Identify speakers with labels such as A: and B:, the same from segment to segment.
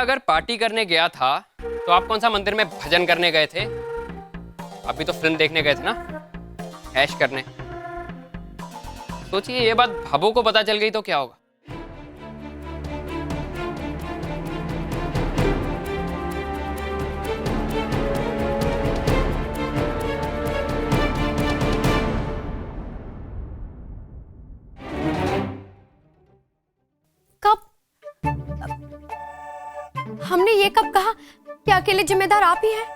A: अगर पार्टी करने गया था तो आप कौन सा मंदिर में भजन करने गए थे? अभी तो फिल्म देखने गए थे ना, ऐश करने। सोचिए ये बात भाभो को पता चल गई तो क्या होगा।
B: कब? हमने ये कब कहा कि अकेले जिम्मेदार आप ही हैं?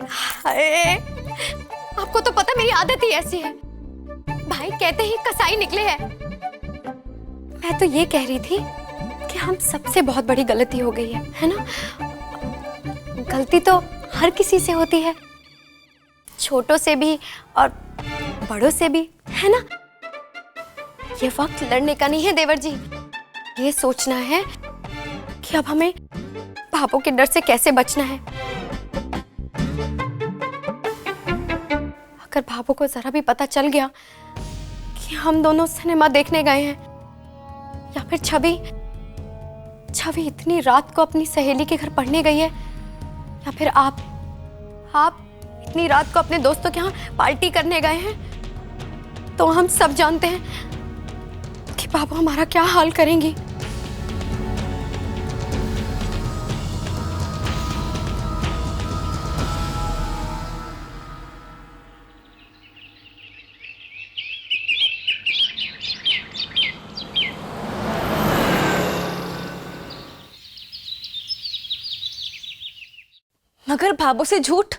B: हाय, आपको तो पता मेरी आदत ही ऐसी है, भाई कहते ही कसाई निकले हैं। मैं तो ये कह रही थी कि हम सबसे बहुत बड़ी गलती हो गई है ना? गलती तो हर किसी से होती है, छोटों से भी और बड़ों से भी, है ना? ये वक्त लड़ने का नहीं है देवर जी, ये सोचना है कि अब हमें भाभो के डर से कैसे बचना है। अगर भाभो को जरा भी पता चल गया कि हम दोनों सिनेमा देखने गए हैं, या फिर छवि इतनी रात को अपनी सहेली के घर पढ़ने गई है, या फिर आप इतनी रात को अपने दोस्तों के यहाँ पार्टी करने गए हैं, तो हम सब जानते हैं कि भाभो हमारा क्या हाल करेंगी।
C: मगर भाभो से झूठ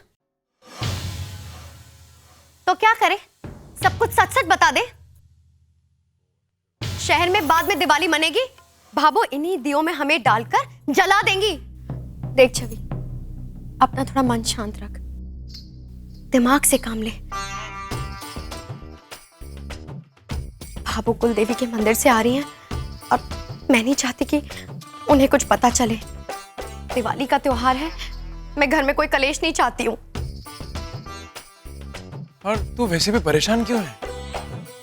B: तो क्या करे, सब कुछ सच सच बता दे। शहर में बाद में दिवाली मनेगी, भाभो इन्हीं दियों में हमें डालकर जला देंगी। देख छवि, अपना थोड़ा मन शांत रख, दिमाग से काम ले। भाभो कुल देवी के मंदिर से आ रही हैं और मैं नहीं चाहती कि उन्हें कुछ पता चले। दिवाली का त्योहार है, मैं घर में कोई कलेश नहीं चाहती हूँ।
D: और तू वैसे भी परेशान क्यों है?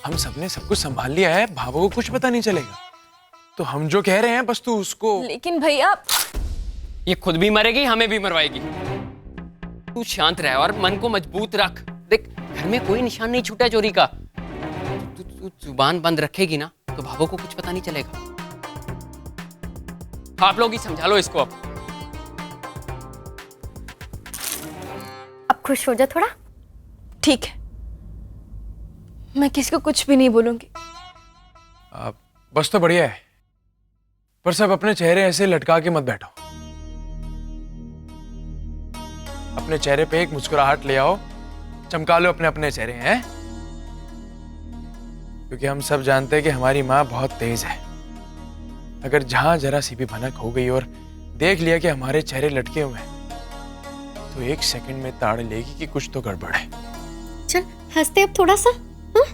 D: हम सबने सब कुछ संभाल लिया है, भाभो को कुछ पता नहीं चलेगा। तो हम जो कह रहे हैं बस तू उसको।
C: लेकिन भैया,
A: ये खुद भी मरेगी, हमें भी मरवाएगी। तू शांत रह और मन को मजबूत रख। देख, घर में कोई निशान नहीं छूटा चोरी का। तू जुबान बंद रखेगी ना तो भाभो को कुछ पता नहीं चलेगा। आप लोग ही समझा लो इसको।
B: अब खुश हो जा थोड़ा।
C: ठीक है, मैं किसी को कुछ भी नहीं बोलूंगी।
D: बस तो बढ़िया है, पर सब अपने चेहरे ऐसे लटका के मत बैठो। अपने चेहरे पे एक मुस्कुराहट ले आओ, चमका लो अपने अपने चेहरे हैं। क्योंकि हम सब जानते हैं कि हमारी माँ बहुत तेज है। अगर जहां जरा सी भी भनक हो गई और देख लिया कि हमारे चेहरे लटके हुए हैं, तो एक सेकंड में ताड़ लेगी कि कुछ तो गड़बड़ है।
B: चल हंसते अब थोड़ा सा। हाँ?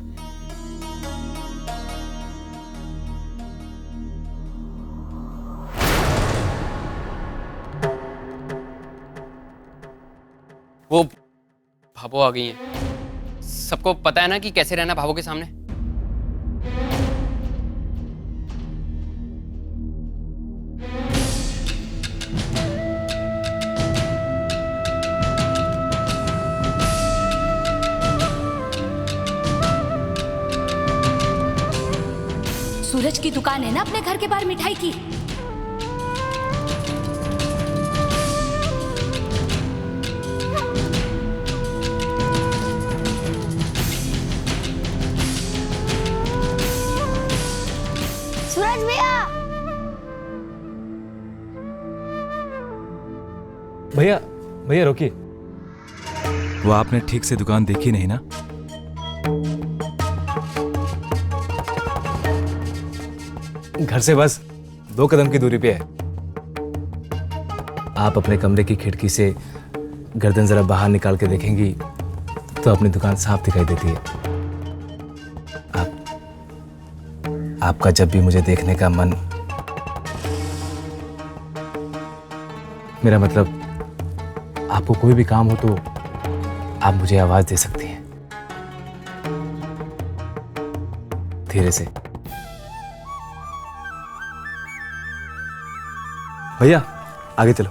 A: वो भाभो आ गई है। सबको पता है ना कि कैसे रहना भाभो के सामने।
E: सूरज की दुकान है ना अपने घर के बाहर मिठाई की। सूरज भैया,
F: भैया भैया रोकिए। वो आपने ठीक से दुकान देखी नहीं ना? घर से बस 2 कदम की दूरी पे है। आप अपने कमरे की खिड़की से गर्दन जरा बाहर निकाल के देखेंगी तो अपनी दुकान साफ दिखाई देती है। आपका जब भी मुझे देखने का मन, मेरा मतलब आपको कोई भी काम हो तो आप मुझे आवाज दे सकती हैं, धीरे से। भैया आगे चलो।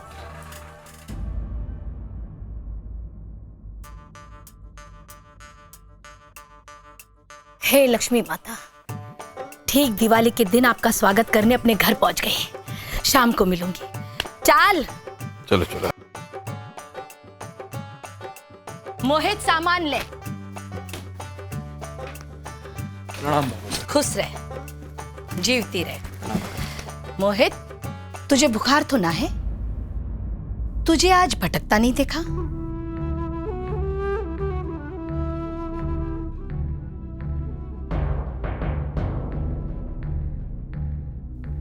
E: हे लक्ष्मी माता, ठीक दिवाली के दिन आपका स्वागत करने अपने घर पहुंच गए। शाम को मिलूंगी। चाल
G: चलो चलो।
E: मोहित सामान ले। खुश रह, जीवती रह। मोहित, तुझे बुखार तो ना है? तुझे आज भटकता नहीं देखा?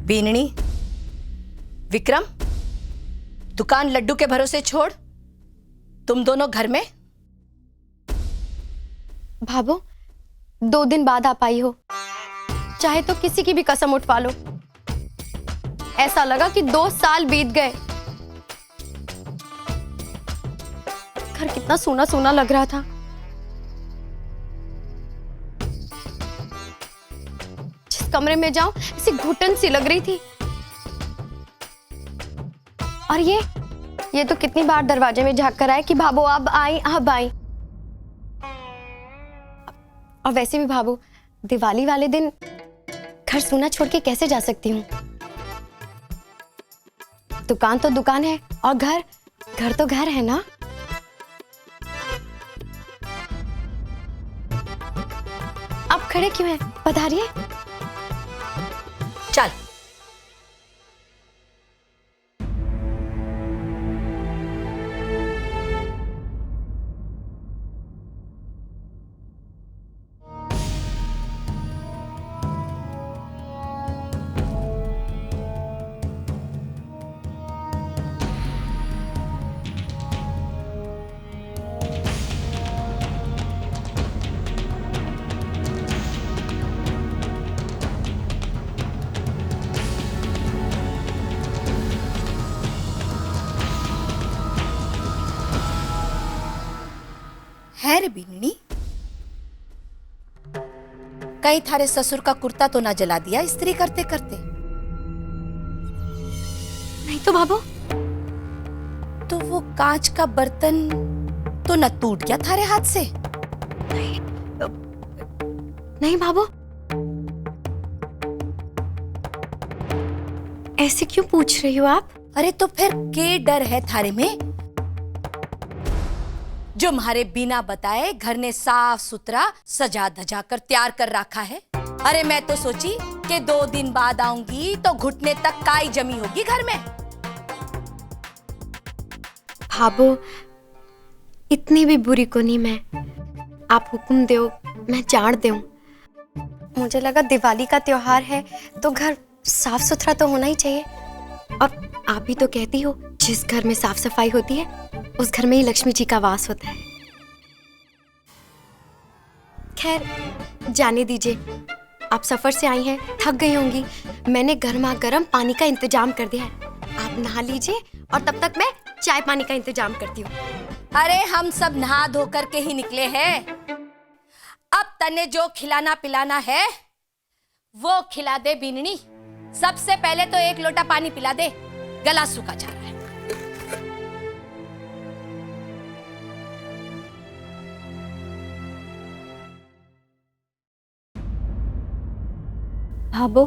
E: बीननी, विक्रम, दुकान लड्डू के भरोसे छोड़, तुम दोनों घर में।
B: भाभो, 2 दिन बाद आप आई हो, चाहे तो किसी की भी कसम उठवा लो। ऐसा लगा कि 2 साल बीत गए। घर कितना सूना सूना लग रहा था। जिस कमरे में जाऊं ऐसी घुटन सी लग रही थी। और ये तो कितनी बार दरवाजे में झांक कर आए कि भाभो अब आई अब आई। और वैसे भी भाभो, दिवाली वाले दिन घर सूना छोड़ के कैसे जा सकती हूँ? दुकान तो दुकान है और घर तो घर है ना। आप खड़े क्यों हैं? पधारिए।
E: चल। है रे बीननी, कहीं थारे ससुर का कुर्ता तो ना जला दिया इस्त्री करते करते?
B: नहीं तो भाभो।
E: तो वो कांच का बर्तन तो न टूट गया थारे हाथ से?
B: नहीं भाभो, ऐसे क्यों पूछ रही हो आप?
E: अरे तो फिर के डर है थारे में जो हमारे बिना बताए घर ने साफ सुथरा सजा धजा कर तैयार कर रखा है? अरे मैं तो सोची कि 2 दिन बाद आऊंगी तो घुटने तक काई जमी होगी घर में।
B: भाभो, इतनी भी बुरी को नहीं मैं। आप हुक्म दो, मैं जान दूं। मुझे लगा दिवाली का त्योहार है तो घर साफ सुथरा तो होना ही चाहिए। और आप भी तो कहती हो जिस घर में साफ सफाई होती है उस घर में ही लक्ष्मी जी का वास होता है। खैर, जाने दीजिए। आप सफर से आई हैं, थक गई होंगी। मैंने गर्मा गर्म पानी का इंतजाम कर दिया है। आप नहा लीजिए और तब तक मैं चाय पानी का इंतजाम करती हूँ।
E: अरे हम सब नहा धो कर के ही निकले हैं। अब तने जो खिलाना पिलाना है वो खिला दे बीननी। सबसे पहले तो 1 लोटा पानी पिला दे, गला सूखा जा रहा है।
C: भाभो,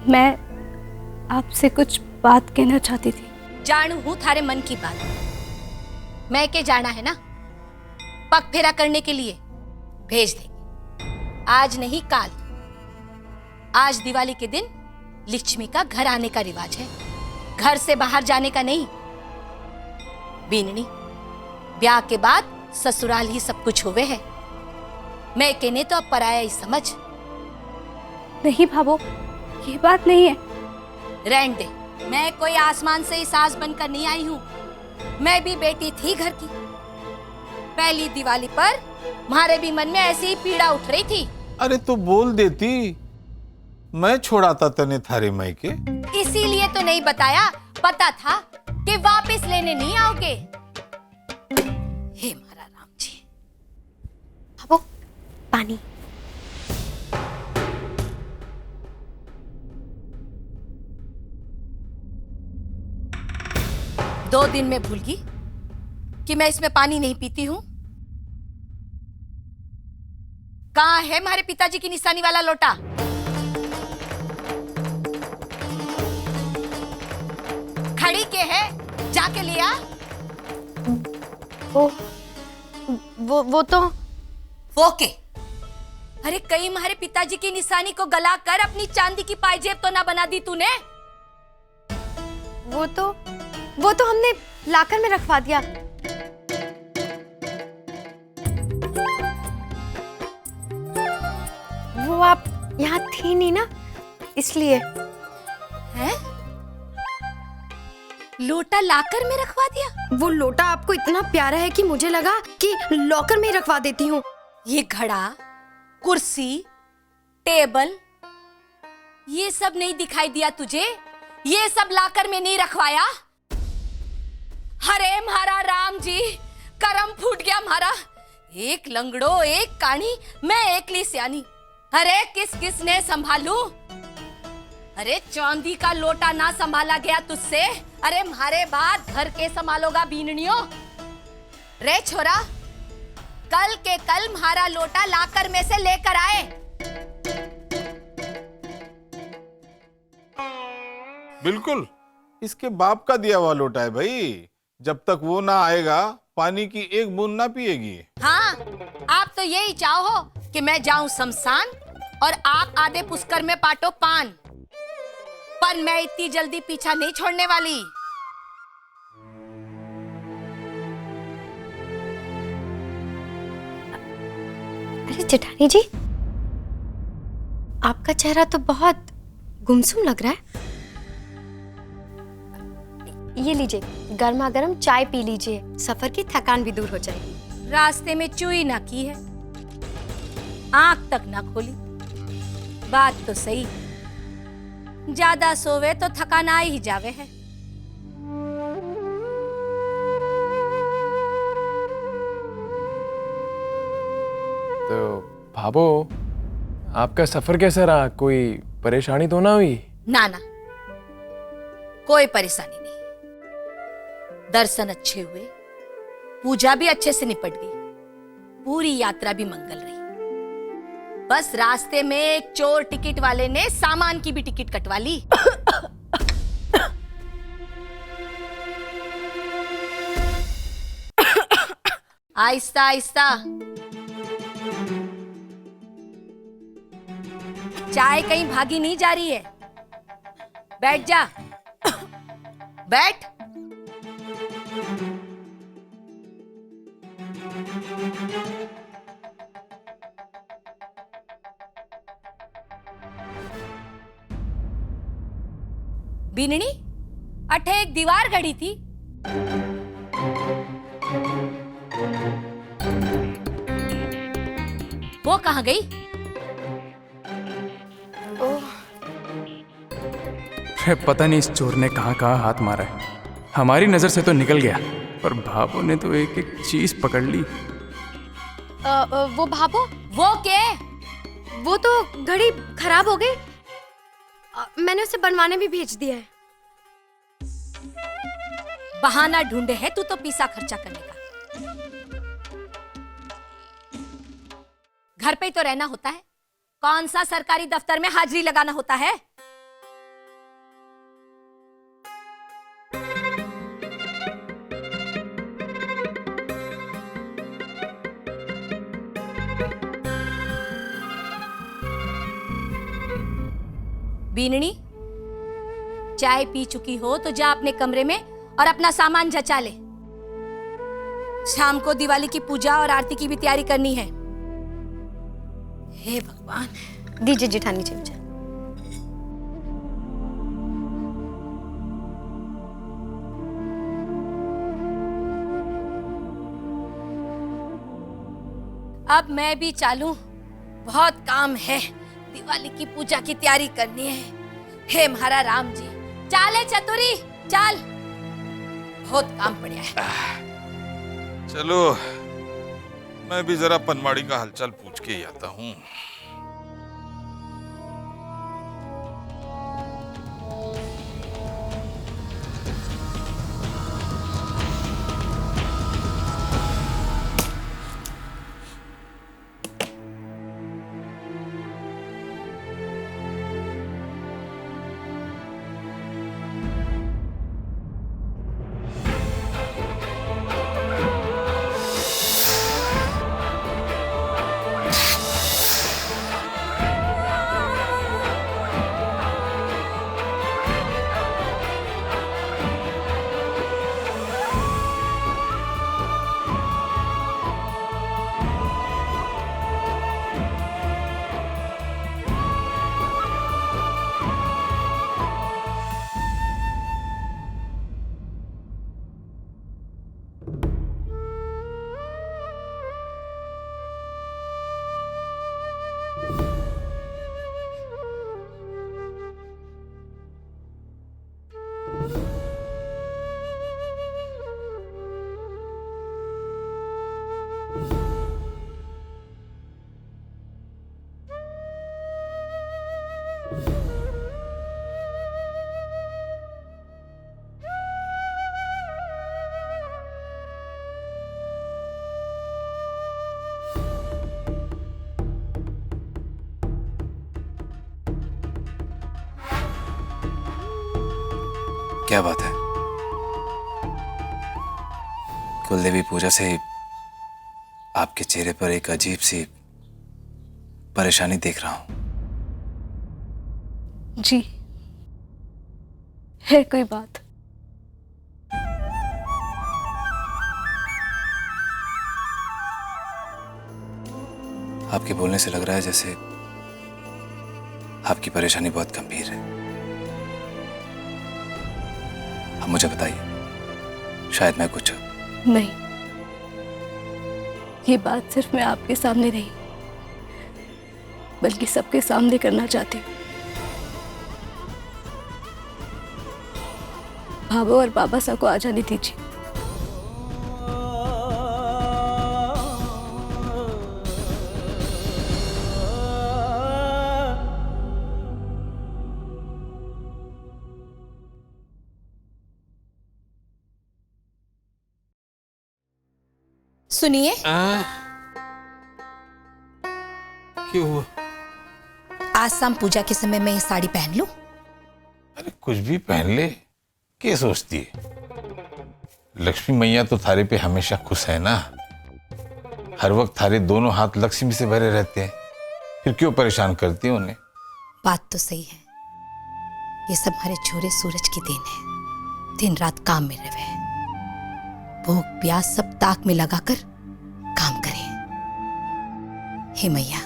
C: मैं आपसे कुछ बात कहना चाहती थी।
E: जानू हूं थारे मन की बात। मैं के जाना है ना, पग फेरा करने के लिए भेज देंगे। आज नहीं काल। आज दिवाली के दिन लक्ष्मी का घर आने का रिवाज है, घर से बाहर जाने का नहीं। बीननी, ब्याह के बाद ससुराल ही सब कुछ हुए है। मैं कहने तो अब पराया ही समझ।
C: नहीं भाभो, ये बात नहीं है।
E: रहने दे, मैं कोई आसमान से ही सास बनकर नहीं आई हूँ। मैं भी बेटी थी घर की। पहली दिवाली पर हमारे भी मन में ऐसी ही पीड़ा उठ रही थी।
G: अरे तो बोल देती, मैं छोड़ाता तने थारे मायके।
E: इसीलिए तो नहीं बताया, पता था कि वापस लेने नहीं आओगे। हे मारा राम जी।
B: भाभो, पानी।
E: 2 दिन में भूल गई कि मैं इसमें पानी नहीं पीती हूं? कहां है हमारे पिताजी की निशानी वाला लोटा? खड़ी के है, जाके लिया।
B: वो तो
E: वो के? अरे कहीं हमारे पिताजी की निशानी को गला कर अपनी चांदी की पायजेब तो ना बना दी तूने?
B: वो तो हमने लाकर में रखवा दिया। वो आप यहाँ थी नहीं ना, इसलिए।
E: हैं? लोटा लाकर में रखवा दिया?
B: वो लोटा आपको इतना प्यारा है कि मुझे लगा कि लॉकर में ही रखवा देती हूँ।
E: ये घड़ा, कुर्सी, टेबल, ये सब नहीं दिखाई दिया तुझे? ये सब लाकर में नहीं रखवाया? हरे म्हारा राम जी, करम फूट गया म्हारा। एक लंगड़ो, एक कानी, मैं एकली सियानी। अरे किस किस ने संभालू? अरे चांदी का लोटा ना संभाला गया तुझसे, अरे म्हारे बाद घर के संभालोगा बीननियों? रे छोरा, कल के कल म्हारा लोटा लाकर में से लेकर आए।
G: बिल्कुल, इसके बाप का दिया हुआ लोटा है भाई। जब तक वो ना आएगा पानी की एक बूंद ना पिएगी।
E: हाँ, आप तो यही चाहो कि मैं जाऊं शमशान और आप आधे पुष्कर में पाटो पान, पर मैं इतनी जल्दी पीछा नहीं छोड़ने वाली।
B: अरे जेठानी जी, आपका चेहरा तो बहुत गुमसुम लग रहा है। ये लीजिए, गर्मा गर्म चाय पी लीजिए, सफर की थकान भी दूर हो जाएगी।
E: रास्ते में चुई ना की है, आंख तक ना खोली। बात तो सही, ज्यादा सोवे तो थकान आ ही जावे है।
D: तो भाभो, आपका सफर कैसा रहा? कोई परेशानी तो ना हुई?
E: ना ना, कोई परेशानी नहीं। दर्शन अच्छे हुए, पूजा भी अच्छे से निपट गई, पूरी यात्रा भी मंगल रही। बस रास्ते में एक चोर टिकट वाले ने सामान की भी टिकट कटवा ली। आहिस्ता आहिस्ता। चाय कहीं भागी नहीं जा रही है। बैठ जा, बैठ। बीननी, अठे एक दीवार गड़ी थी। वो कहाँ गई?
D: पता नहीं इस चोर ने कहाँ कहाँ हाथ मारा है। हमारी नजर से तो निकल गया, पर भाभो ने तो एक एक चीज पकड़ ली।
B: वो भाभो,
E: वो क्या?
B: वो तो घड़ी खराब हो गई, मैंने उसे बनवाने भी भेज दिया है।
E: बहाना ढूंढे है तू तो पैसा खर्चा करने का। घर पे ही तो रहना होता है, कौन सा सरकारी दफ्तर में हाजिरी लगाना होता है? बीननी, चाय पी चुकी हो तो जा अपने कमरे में और अपना सामान जचा ले। शाम को दिवाली की पूजा और आरती की भी तैयारी करनी है। हे भगवान।
B: दीजिए जेठानी चमचा।
E: अब मैं भी चालूं, बहुत काम है। दिवाली की पूजा की तैयारी करनी है। हे महारा राम जी, चाले चतुरी चल, बहुत काम पड़ा है।
G: चलो, मैं भी जरा पनवाड़ी का हालचाल पूछ के ही आता हूँ।
F: क्या बात है? कुलदेवी पूजा से आपके चेहरे पर एक अजीब सी परेशानी देख रहा हूं।
C: जी, है कोई बात?
F: आपके बोलने से लग रहा है जैसे आपकी परेशानी बहुत गंभीर है। अब मुझे बताइए, शायद मैं कुछ
C: नहीं, ये बात सिर्फ मैं आपके सामने नहीं बल्कि सबके सामने करना चाहती हूँ। भाभो और बाबा साहब को आ जाने दीजिए।
E: सुनिए,
G: क्यों हुआ?
E: आज शाम पूजा के समय मैं ये साड़ी पहन लूं?
G: अरे कुछ भी पहन ले, क्या सोचती है? लक्ष्मी मैया तो थारे पे हमेशा खुश है ना। हर वक्त थारे दोनों हाथ लक्ष्मी से भरे रहते हैं, फिर क्यों परेशान करती है उन्हें?
E: बात तो सही है, ये सब हमारे छोरे सूरज की देन है। दिन रात काम में रहे, भूख प्यास सब ताक में लगाकर काम करें। हे मैया,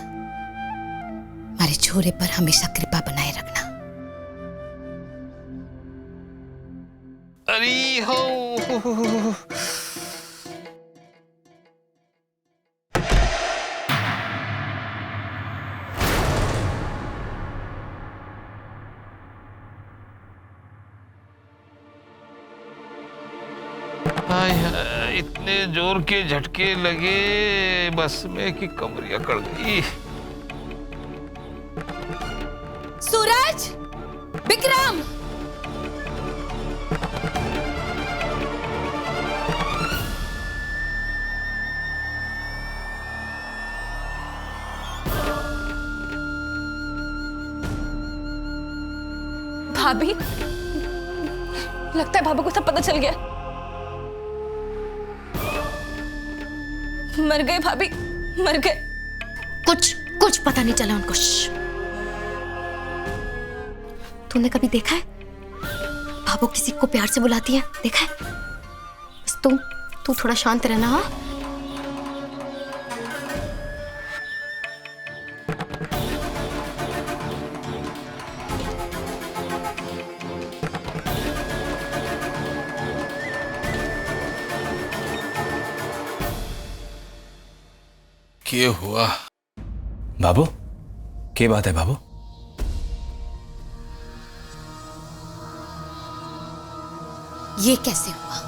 E: हमारे छोरे पर हमेशा कृपा बनाए रखना।
G: अरे हो इतने जोर के झटके लगे बस में कि कमरिया कड़ गई।
E: सूरज, विक्रम,
C: भाभी, लगता है भाभी को सब पता चल गया। मर गए भाभी, मर गए।
B: कुछ पता नहीं चला उनको। तूने कभी देखा है भाभो किसी को प्यार से बुलाती है? देखा है? बस तू थोड़ा शांत रहना। हाँ,
G: क्या हुआ?
F: बाबू, क्या बात है बाबू?
E: ये कैसे हुआ?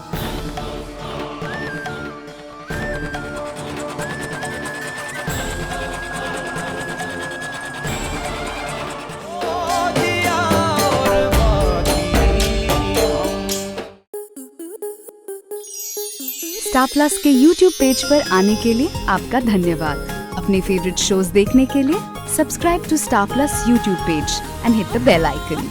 H: स्टार प्लस के YouTube पेज पर आने के लिए आपका धन्यवाद। अपने फेवरेट शोज देखने के लिए subscribe to Star Plus YouTube page and hit the bell icon.